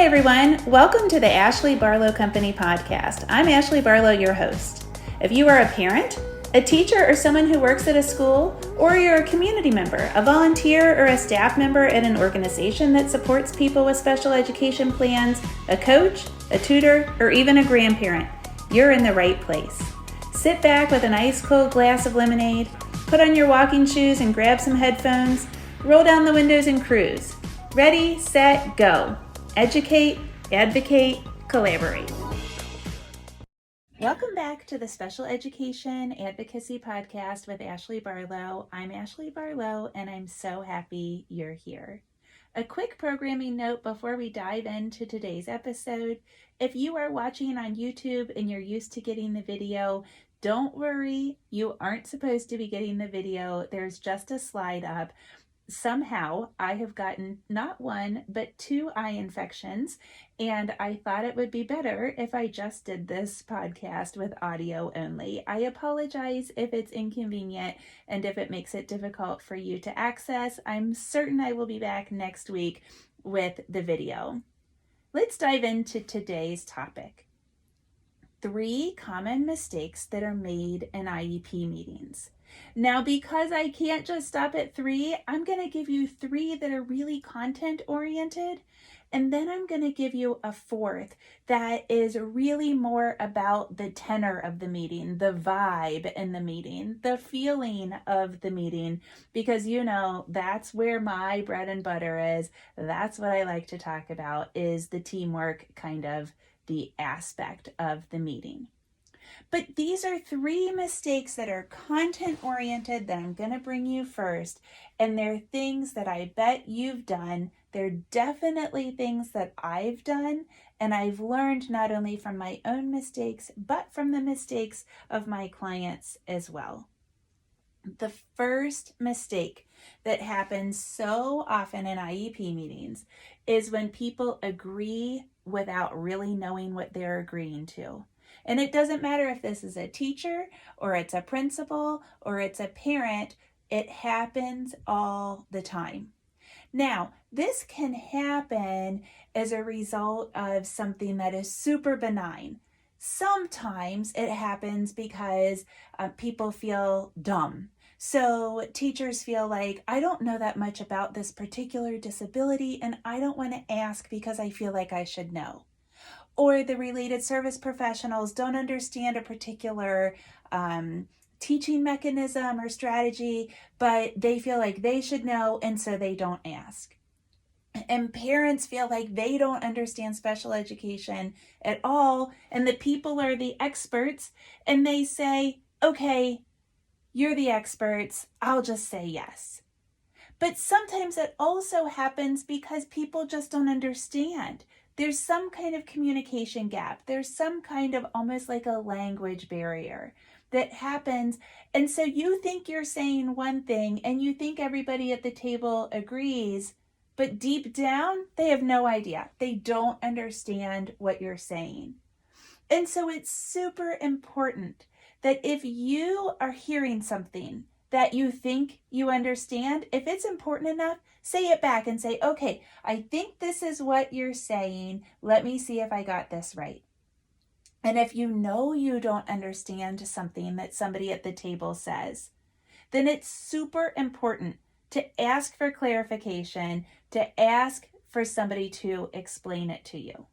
everyone. Welcome to the Ashley Barlow Company podcast. I'm Ashley Barlow, your host. If you are a parent, a teacher, or someone who works at a school, or you're a community member, a volunteer, or a staff member at an organization that supports people with special education plans, a coach, a tutor, or even a grandparent, you're in the right place. Sit back with an ice cold glass of lemonade, put on your walking shoes and grab some headphones, roll down the windows and cruise. Ready, set, go. Educate, advocate, collaborate. Welcome back to the Special Education Advocacy Podcast with Ashley Barlow. I'm Ashley Barlow, and I'm so happy you're here. A quick programming note before we dive into today's episode. If you are watching on YouTube and you're used to getting the video, don't worry, you aren't supposed to be getting the video. There's just a slide up. Somehow I have gotten not one, but 2 eye infections, and I thought it would be better if I just did this podcast with audio only. I apologize if it's inconvenient and if it makes it difficult for you to access. I'm certain I will be back next week with the video. Let's dive into today's topic. 3 common mistakes that are made in IEP meetings. Now, because I can't just stop at 3, I'm going to give you 3 that are really content oriented. And then I'm going to give you a 4th that is really more about the tenor of the meeting, the vibe in the meeting, the feeling of the meeting, because that's where my bread and butter is. That's what I like to talk about, is the teamwork, kind of the aspect of the meeting. But these are 3 mistakes that are content oriented that I'm going to bring you first. And they're things that I bet you've done. They're definitely things that I've done. And I've learned not only from my own mistakes, but from the mistakes of my clients as well. The first mistake that happens so often in IEP meetings is when people agree without really knowing what they're agreeing to. And it doesn't matter if this is a teacher or it's a principal or it's a parent, it happens all the time. Now, this can happen as a result of something that is super benign. Sometimes it happens because people feel dumb. So teachers feel like, I don't know that much about this particular disability and I don't want to ask because I feel like I should know. Or the related service professionals don't understand a particular teaching mechanism or strategy, but they feel like they should know, and so they don't ask. And parents feel like they don't understand special education at all, and the people are the experts, and they say, okay, you're the experts, I'll just say yes. But sometimes it also happens because people just don't understand. There's some kind of communication gap. There's some kind of almost like a language barrier that happens. And so you think you're saying one thing and you think everybody at the table agrees, but deep down, they have no idea. They don't understand what you're saying. And so it's super important that if you are hearing something that you think you understand, if it's important enough, say it back and say, okay, I think this is what you're saying. Let me see if I got this right. And if you know you don't understand something that somebody at the table says, then it's super important to ask for clarification, to ask for somebody to explain it to you.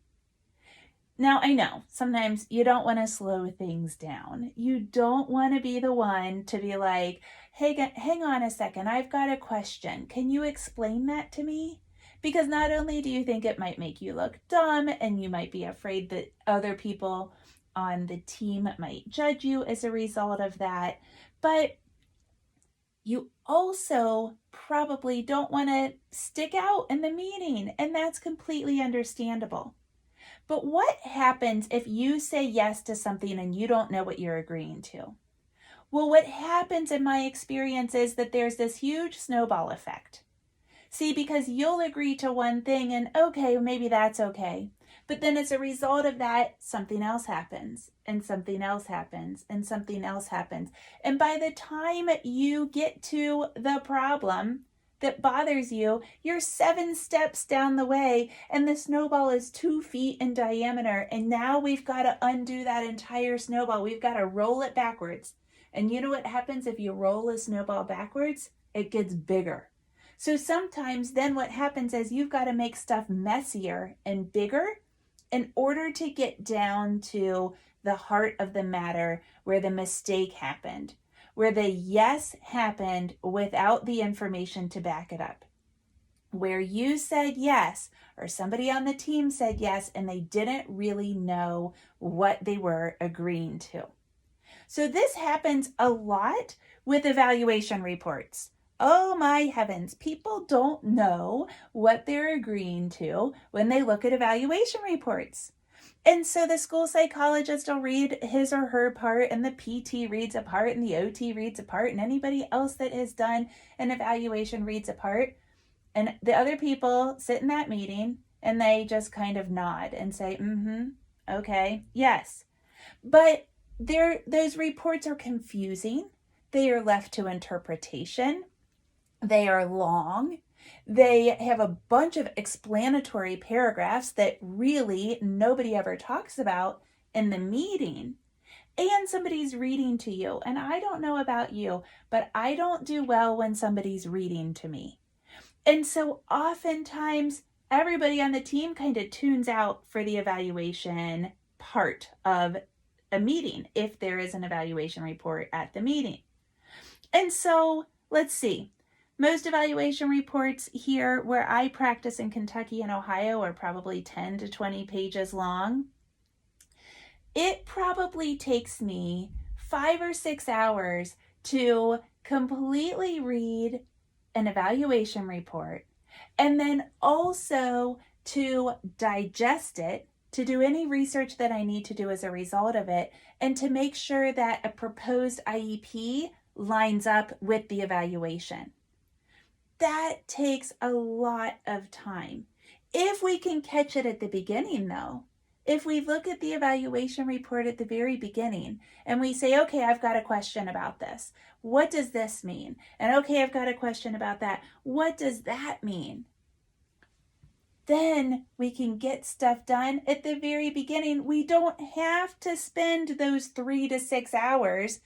Now, I know sometimes you don't want to slow things down. You don't want to be the one to be like, hey, hang on a second, I've got a question. Can you explain that to me? Because not only do you think it might make you look dumb and you might be afraid that other people on the team might judge you as a result of that, but you also probably don't want to stick out in the meeting, and that's completely understandable. But what happens if you say yes to something and you don't know what you're agreeing to? Well, what happens in my experience is that there's this huge snowball effect. See, because you'll agree to one thing and okay, maybe that's okay. But then as a result of that, something else happens and something else happens and something else happens. And by the time you get to the problem, that bothers you, you're 7 steps down the way and the snowball is 2 feet in diameter. And now we've got to undo that entire snowball. We've got to roll it backwards. And you know what happens if you roll a snowball backwards? It gets bigger. So sometimes then what happens is you've got to make stuff messier and bigger in order to get down to the heart of the matter where the mistake happened, where the yes happened without the information to back it up, where you said yes or somebody on the team said yes and they didn't really know what they were agreeing to. So this happens a lot with evaluation reports. Oh my heavens, people don't know what they're agreeing to when they look at evaluation reports. And so the school psychologist will read his or her part, and the PT reads a part, and the OT reads a part, and anybody else that has done an evaluation reads a part. And the other people sit in that meeting and they just kind of nod and say, okay, yes. But those reports are confusing. They are left to interpretation. They are long. They have a bunch of explanatory paragraphs that really nobody ever talks about in the meeting. And somebody's reading to you. And I don't know about you, but I don't do well when somebody's reading to me. And so oftentimes everybody on the team kind of tunes out for the evaluation part of a meeting, if there is an evaluation report at the meeting. And so let's see. Most evaluation reports here where I practice in Kentucky and Ohio are probably 10 to 20 pages long. It probably takes me 5 or 6 hours to completely read an evaluation report and then also to digest it, to do any research that I need to do as a result of it, and to make sure that a proposed IEP lines up with the evaluation. That takes a lot of time. If we can catch it at the beginning though, if we look at the evaluation report at the very beginning and we say, okay, I've got a question about this. What does this mean? And okay, I've got a question about that. What does that mean? Then we can get stuff done at the very beginning. We don't have to spend those 3 to 6 hours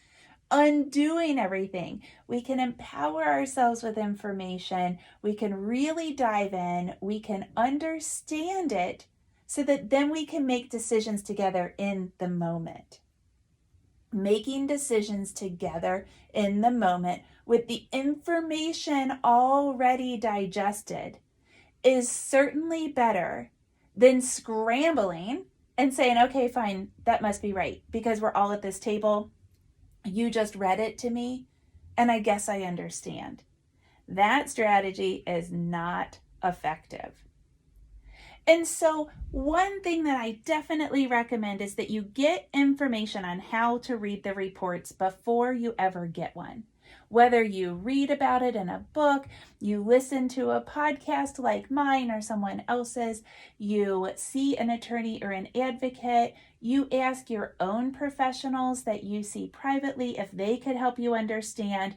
undoing everything. We can empower ourselves with information. We can really dive in. We can understand it so that then we can make decisions together in the moment. Making decisions together in the moment with the information already digested is certainly better than scrambling and saying, okay, fine, that must be right because we're all at this table. You just read it to me, and I guess I understand. That strategy is not effective. And so one thing that I definitely recommend is that you get information on how to read the reports before you ever get one. Whether you read about it in a book, you listen to a podcast like mine or someone else's, you see an attorney or an advocate, you ask your own professionals that you see privately if they could help you understand.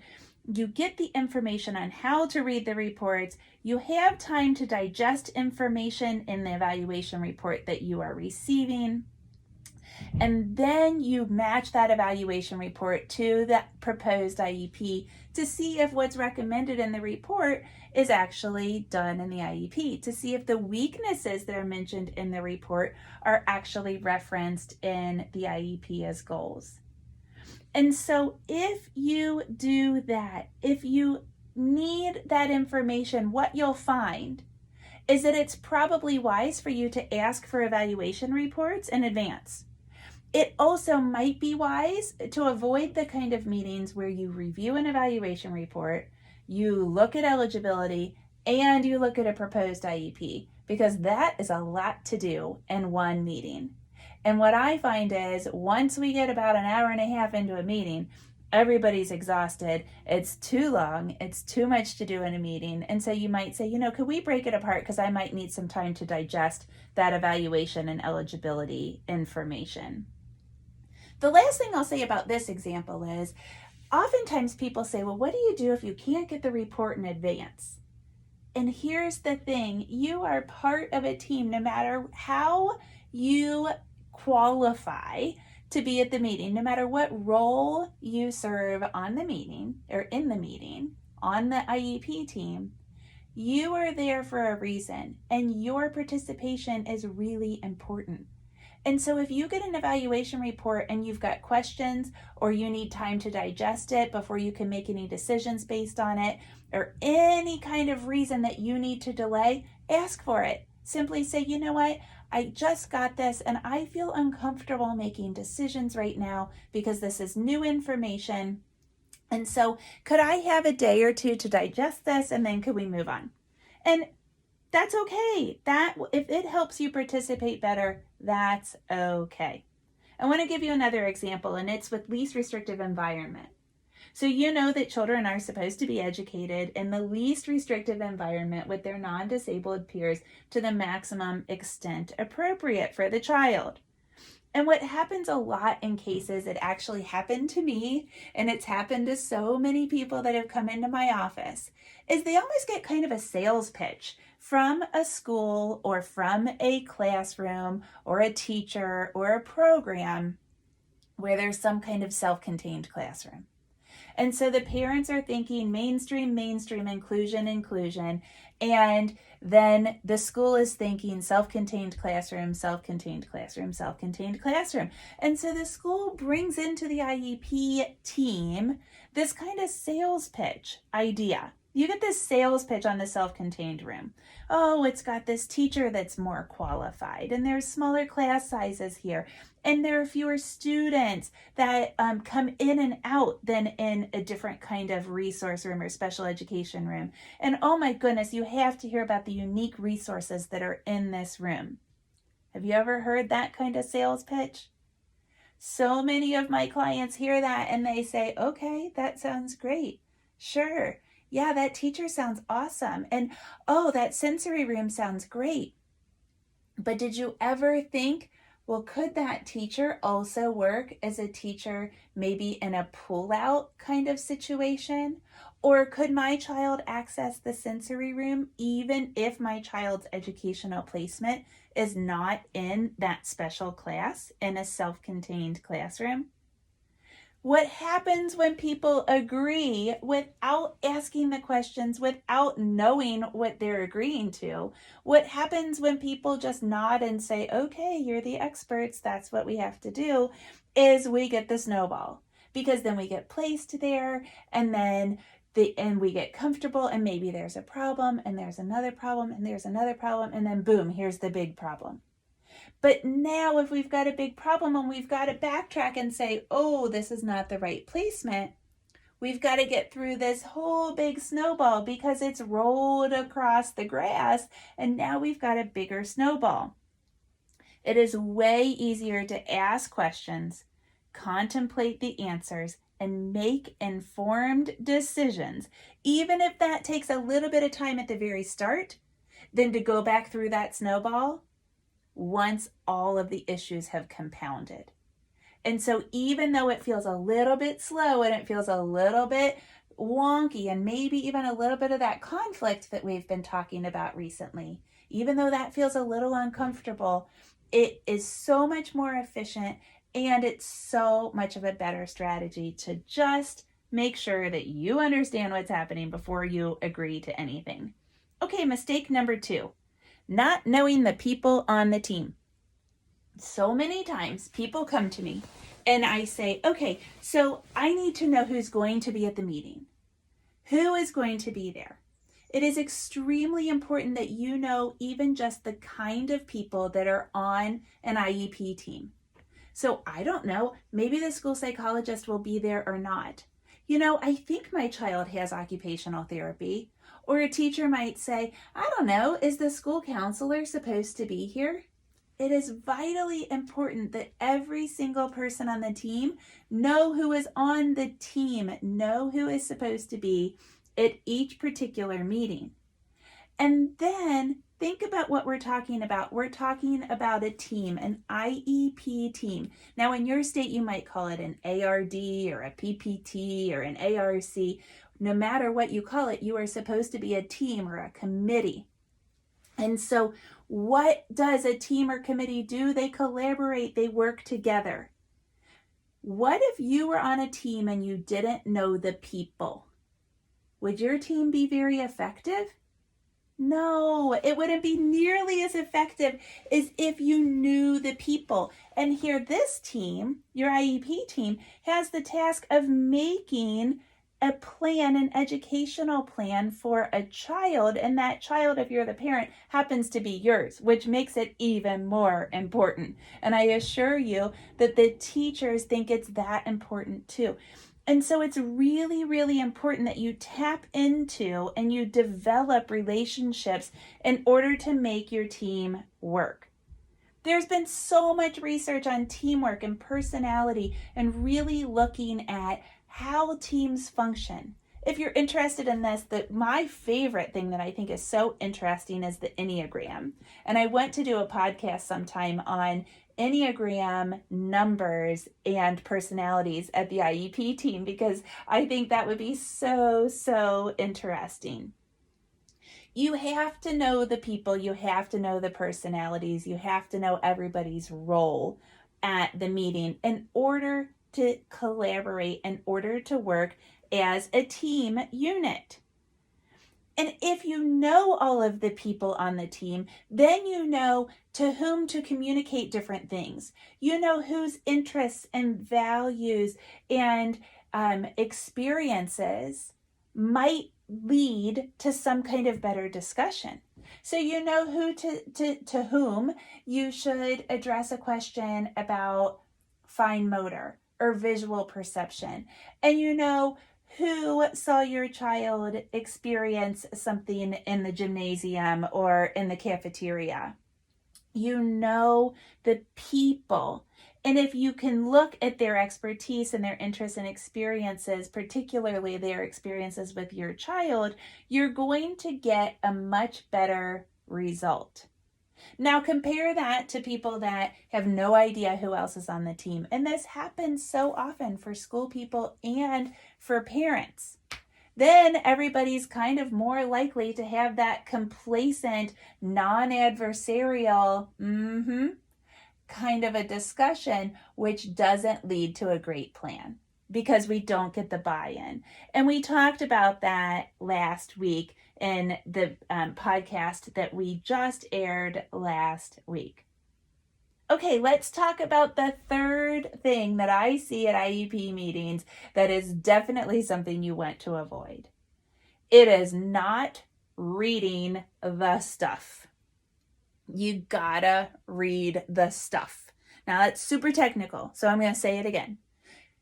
You get the information on how to read the reports. You have time to digest information in the evaluation report that you are receiving. And then you match that evaluation report to the proposed IEP to see if what's recommended in the report is actually done in the IEP, to see if the weaknesses that are mentioned in the report are actually referenced in the IEP as goals. And so if you do that, if you need that information, what you'll find is that it's probably wise for you to ask for evaluation reports in advance. It also might be wise to avoid the kind of meetings where you review an evaluation report, you look at eligibility, and you look at a proposed IEP, because that is a lot to do in one meeting. And what I find is once we get about an hour and a half into a meeting, everybody's exhausted. It's too long. It's too much to do in a meeting. And so you might say, could we break it apart? Because I might need some time to digest that evaluation and eligibility information. The last thing I'll say about this example is oftentimes people say, well, what do you do if you can't get the report in advance? And here's the thing, you are part of a team no matter how you qualify to be at the meeting, no matter what role you serve on the meeting or in the meeting on the IEP team. You are there for a reason, and your participation is really important. And so if you get an evaluation report and you've got questions or you need time to digest it before you can make any decisions based on it, or any kind of reason that you need to delay, ask for it. Simply say, you know what? I just got this and I feel uncomfortable making decisions right now because this is new information. And so could I have a day or two to digest this and then could we move on? And that's okay. That if it helps you participate better, that's okay. I want to give you another example, and it's with least restrictive environment. So you know that children are supposed to be educated in the least restrictive environment with their non-disabled peers to the maximum extent appropriate for the child. And what happens a lot in cases, it actually happened to me, and it's happened to so many people that have come into my office, is they almost get kind of a sales pitch from a school or from a classroom or a teacher or a program where there's some kind of self-contained classroom. And so the parents are thinking mainstream, inclusion, and then the school is thinking self-contained classroom. And so the school brings into the IEP team this kind of sales pitch idea. You get this sales pitch on the self-contained room. Oh, it's got this teacher that's more qualified, and there's smaller class sizes here, and there are fewer students that come in and out than in a different kind of resource room or special education room. And oh my goodness, you have to hear about the unique resources that are in this room. Have you ever heard that kind of sales pitch? So many of my clients hear that and they say, okay, that sounds great. Sure. Yeah, that teacher sounds awesome. And oh, that sensory room sounds great. But did you ever think, well, could that teacher also work as a teacher maybe in a pull-out kind of situation? Or could my child access the sensory room even if my child's educational placement is not in that special class in a self-contained classroom? What happens when people agree without asking the questions, without knowing what they're agreeing to? What happens when people just nod and say, okay, you're the experts, that's what we have to do, is we get the snowball. Because then we get placed there, and then we get comfortable, and maybe there's a problem, and there's another problem, and there's another problem, and then boom, here's the big problem. But now if we've got a big problem and we've got to backtrack and say, oh, this is not the right placement, we've got to get through this whole big snowball because it's rolled across the grass, and now we've got a bigger snowball. It is way easier to ask questions, contemplate the answers, and make informed decisions, even if that takes a little bit of time at the very start, than to go back through that snowball once all of the issues have compounded. And so even though it feels a little bit slow and it feels a little bit wonky and maybe even a little bit of that conflict that we've been talking about recently, even though that feels a little uncomfortable, it is so much more efficient and it's so much of a better strategy to just make sure that you understand what's happening before you agree to anything. Okay, mistake number 2. Not knowing the people on the team. So many times people come to me and I say, okay, so I need to know who's going to be at the meeting. Who is going to be there? It is extremely important that you know even just the kind of people that are on an IEP team. So I don't know, maybe the school psychologist will be there or not. You know, I think my child has occupational therapy. Or a teacher might say, I don't know, is the school counselor supposed to be here? It is vitally important that every single person on the team know who is on the team, know who is supposed to be at each particular meeting. And then think about what we're talking about. We're talking about a team, an IEP team. Now, in your state, you might call it an ARD or a PPT or an ARC. No matter what you call it, you are supposed to be a team or a committee. And so what does a team or committee do? They collaborate, they work together. What if you were on a team and you didn't know the people? Would your team be very effective? No, it wouldn't be nearly as effective as if you knew the people. And here, this team, your IEP team, has the task of making a plan, an educational plan for a child. And that child, if you're the parent, happens to be yours, which makes it even more important. And I assure you that the teachers think it's that important too. And so it's really, really important that you tap into and you develop relationships in order to make your team work. There's been so much research on teamwork and personality and really looking at how teams function. If you're interested in this, my favorite thing that I think is so interesting is the Enneagram. And I want to do a podcast sometime on Enneagram numbers and personalities at the IEP team, because I think that would be so interesting. You have to know the people, you have to know the personalities, you have to know everybody's role at the meeting in order to collaborate, in order to work as a team unit. And if you know all of the people on the team, then you know to whom to communicate different things. You know whose interests and values and experiences might lead to some kind of better discussion. So you know who to whom you should address a question about fine motor or visual perception. And you know who saw your child experience something in the gymnasium or in the cafeteria. You know the people. And if you can look at their expertise and their interests and experiences, particularly their experiences with your child, you're going to get a much better result. Now compare that to people that have no idea who else is on the team. And this happens so often for school people and for parents. Then everybody's kind of more likely to have that complacent, non-adversarial, kind of a discussion, which doesn't lead to a great plan because we don't get the buy-in. And we talked about that last week in the podcast that we just aired last week. Okay, let's talk about the third thing that I see at IEP meetings that is definitely something you want to avoid. It is not reading the stuff. You gotta read the stuff. Now that's super technical, so I'm going to say it again.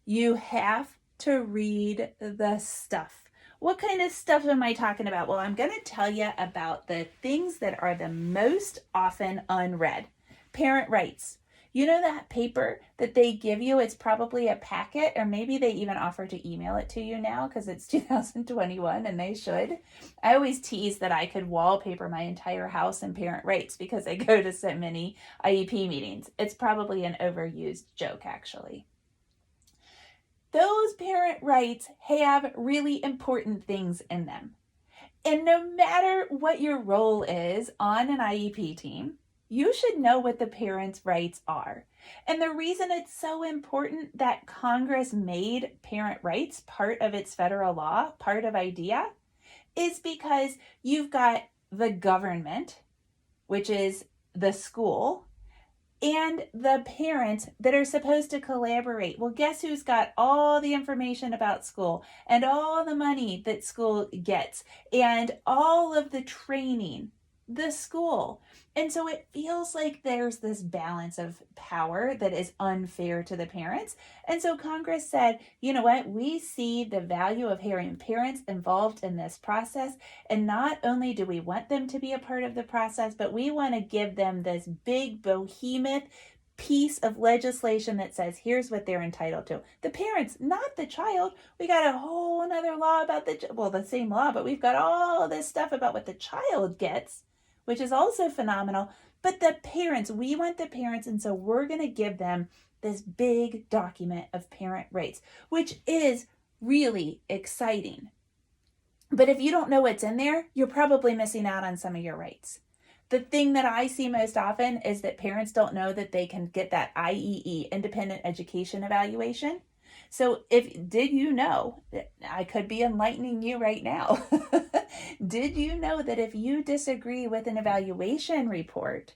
You have to read the stuff. What kind of stuff am I talking about? Well, I'm going to tell you about the things that are the most often unread. Parent rights. You know that paper that they give you? It's probably a packet, or maybe they even offer to email it to you now because it's 2021 and they should. I always tease that I could wallpaper my entire house in parent rights because I go to so many IEP meetings. It's probably an overused joke, actually. Those parent rights have really important things in them. And no matter what your role is on an IEP team, you should know what the parents' rights are. And the reason it's so important that Congress made parent rights part of its federal law, part of IDEA, is because you've got the government, which is the school, and the parents that are supposed to collaborate. Well, guess who's got all the information about school and all the money that school gets and all of the training? The school. And so it feels like there's this balance of power that is unfair to the parents. And so Congress said, you know what? We see the value of having parents involved in this process. And not only do we want them to be a part of the process, but we want to give them this big behemoth piece of legislation that says, here's what they're entitled to. The parents, not the child. We got a whole other law about the same law, but we've got all this stuff about what the child gets. which is also phenomenal. But the parents, we want the parents, and so we're going to give them this big document of parent rights, which is really exciting. But if you don't know what's in there, you're probably missing out on some of your rights. The thing that I see most often is that parents don't know that they can get that IEE, independent education evaluation. So did you know, I could be enlightening you right now. Did you know that if you disagree with an evaluation report,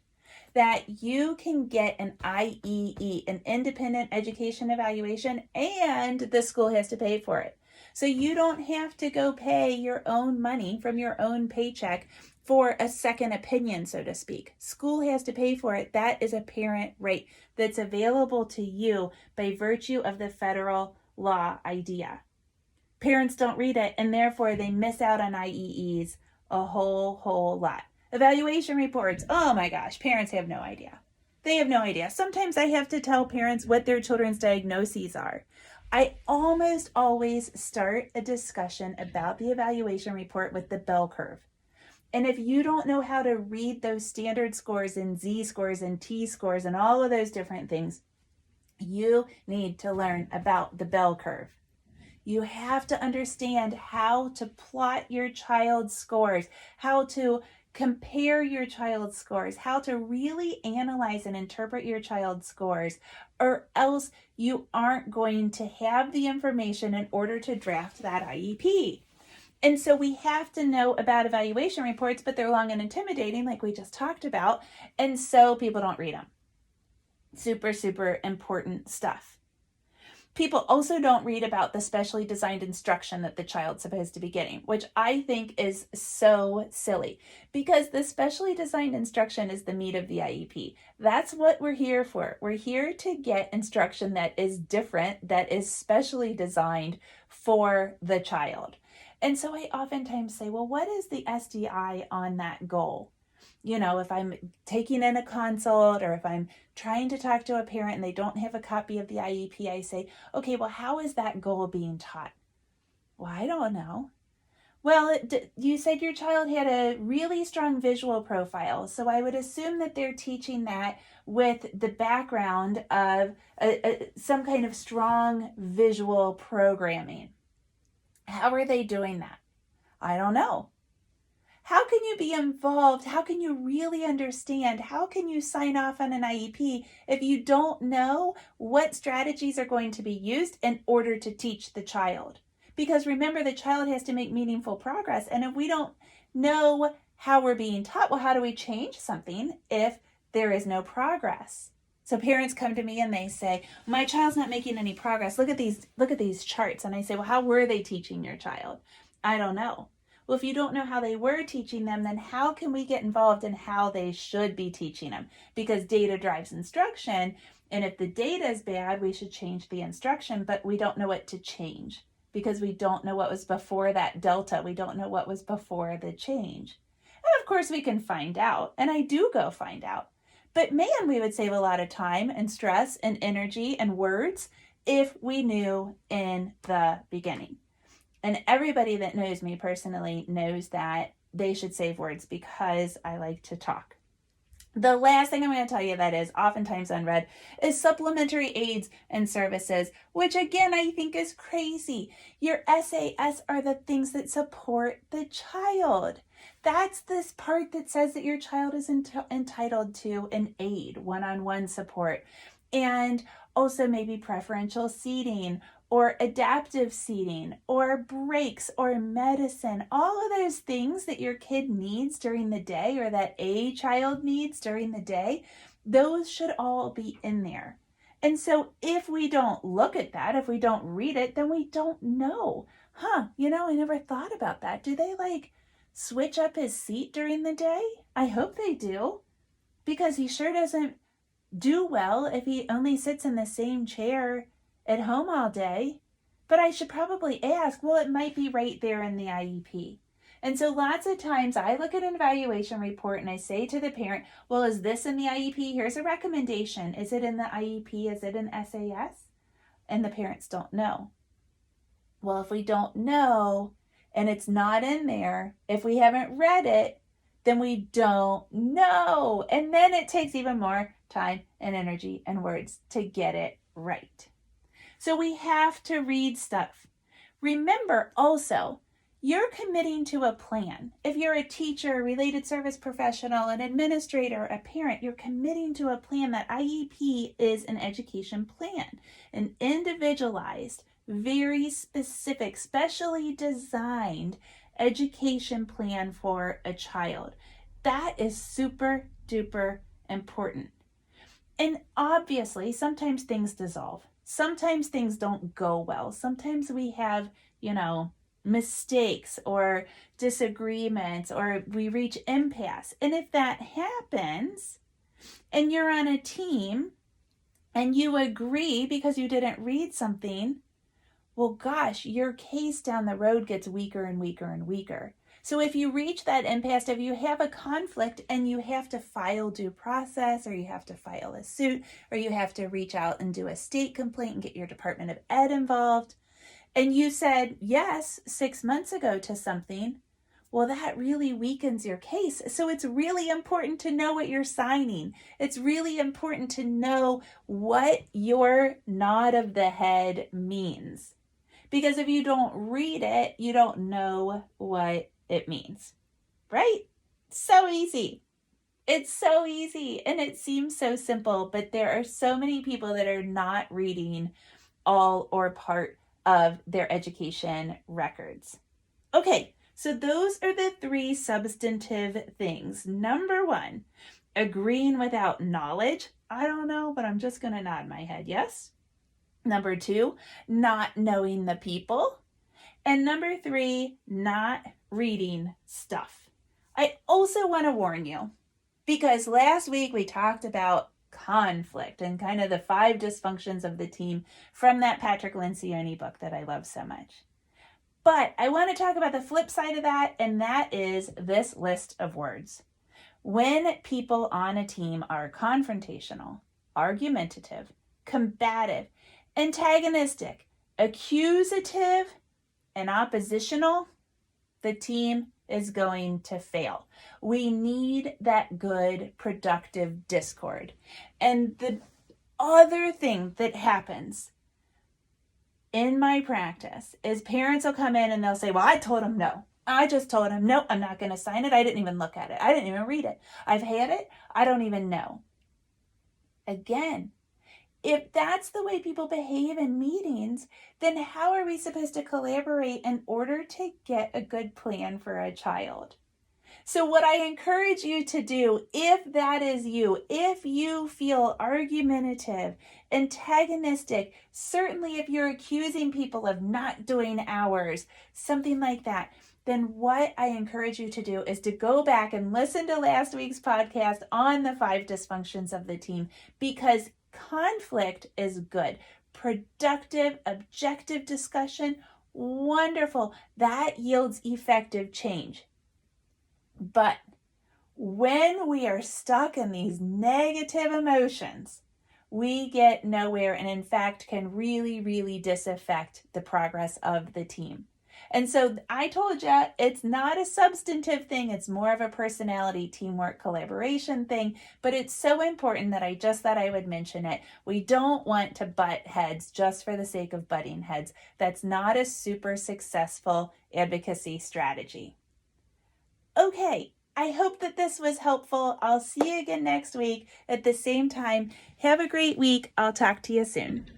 that you can get an IEE, an independent education evaluation, and the school has to pay for it. So you don't have to go pay your own money from your own paycheck for a second opinion, so to speak. School has to pay for it. That is a parent right that's available to you by virtue of the federal law idea. Parents don't read it, and therefore they miss out on IEEs a whole lot. Evaluation reports, oh my gosh, parents have no idea. They have no idea. Sometimes I have to tell parents what their children's diagnoses are. I almost always start a discussion about the evaluation report with the bell curve. And if you don't know how to read those standard scores and Z-scores and T-scores and all of those different things, you need to learn about the bell curve. You have to understand how to plot your child's scores, how to compare your child's scores, how to really analyze and interpret your child's scores, or else you aren't going to have the information in order to draft that IEP. And so we have to know about evaluation reports, but they're long and intimidating, like we just talked about, and so people don't read them. Super, super important stuff. People also don't read about the specially designed instruction that the child's supposed to be getting, which I think is so silly, because the specially designed instruction is the meat of the IEP. That's what we're here for. We're here to get instruction that is different, that is specially designed for the child. And so I oftentimes say, well, what is the SDI on that goal? You know, if I'm taking in a consult or if I'm trying to talk to a parent and they don't have a copy of the IEP, I say, okay, well, how is that goal being taught? Well, I don't know. Well, you said your child had a really strong visual profile, so I would assume that they're teaching that with the background of some kind of strong visual programming. How are they doing that? I don't know. How can you be involved? How can you really understand? How can you sign off on an IEP if you don't know what strategies are going to be used in order to teach the child? Because remember, the child has to make meaningful progress. And if we don't know how we're being taught, well, how do we change something if there is no progress? So parents come to me and they say, my child's not making any progress. Look at these charts. And I say, well, how were they teaching your child? I don't know. Well, if you don't know how they were teaching them, then how can we get involved in how they should be teaching them? Because data drives instruction. And if the data is bad, we should change the instruction, but we don't know what to change because we don't know what was before that delta. We don't know what was before the change. And of course we can find out, and I do go find out. But man, we would save a lot of time and stress and energy and words if we knew in the beginning. And everybody that knows me personally knows that they should save words because I like to talk. The last thing I'm going to tell you that is oftentimes unread is supplementary aids and services, which again, I think is crazy. Your SAS are the things that support the child. That's this part that says that your child is entitled to an aid, one-on-one support, and also maybe preferential seating or adaptive seating or breaks or medicine, all of those things that your kid needs during the day or that a child needs during the day, those should all be in there. And so if we don't look at that, if we don't read it, then we don't know. I never thought about that. Do they switch up his seat during the day? I hope they do, because he sure doesn't do well if he only sits in the same chair at home all day. But I should probably ask, well, it might be right there in the IEP. And so lots of times I look at an evaluation report and I say to the parent, well, is this in the IEP? Here's a recommendation. Is it in the IEP? Is it in SAS? And the parents don't know. Well, if we don't know and it's not in there, if we haven't read it, then we don't know. And then it takes even more time and energy and words to get it right. So we have to read stuff. Remember also, you're committing to a plan. If you're a teacher, a related service professional, an administrator, a parent, you're committing to a plan. That IEP is an education plan, an individualized, very specific, specially designed education plan for a child. That is super duper important. And obviously, sometimes things dissolve. Sometimes things don't go well. Sometimes we have, mistakes or disagreements, or we reach impasse. And if that happens and you're on a team and you agree because you didn't read something, well, gosh, your case down the road gets weaker and weaker and weaker. So if you reach that impasse, if you have a conflict and you have to file due process, or you have to file a suit, or you have to reach out and do a state complaint and get your Department of Ed involved, and you said yes 6 months ago to something, well, that really weakens your case. So it's really important to know what you're signing. It's really important to know what your nod of the head means. Because if you don't read it, you don't know what it means, right? So easy. It's so easy, and it seems so simple, but there are so many people that are not reading all or part of their education records. Okay, so those are the 3 substantive things. Number 1, agreeing without knowledge. I don't know, but I'm just going to nod my head, yes? Number 2, not knowing the people. And number 3, not reading stuff. I also want to warn you, because last week we talked about conflict and kind of the 5 dysfunctions of the team from that Patrick Lencioni book that I love so much. But I want to talk about the flip side of that, and that is this list of words. When people on a team are confrontational, argumentative, combative, antagonistic, accusative, and oppositional, the team is going to fail. We need that good, productive discord. And the other thing that happens in my practice is parents will come in and they'll say, well, I told him no. I just told him, no, I'm not going to sign it. I didn't even look at it. I didn't even read it. I've had it. I don't even know. Again, if that's the way people behave in meetings, then how are we supposed to collaborate in order to get a good plan for a child? So what I encourage you to do, if that is you, if you feel argumentative, antagonistic, certainly if you're accusing people of not doing hours, something like that, then what I encourage you to do is to go back and listen to last week's podcast on the 5 dysfunctions of the team, because conflict is good. Productive, objective discussion, wonderful. That yields effective change. But when we are stuck in these negative emotions, we get nowhere, and in fact can really, really disaffect the progress of the team. And so I told you, it's not a substantive thing. It's more of a personality, teamwork, collaboration thing. But it's so important that I just thought I would mention it. We don't want to butt heads just for the sake of butting heads. That's not a super successful advocacy strategy. Okay, I hope that this was helpful. I'll see you again next week at the same time. Have a great week. I'll talk to you soon.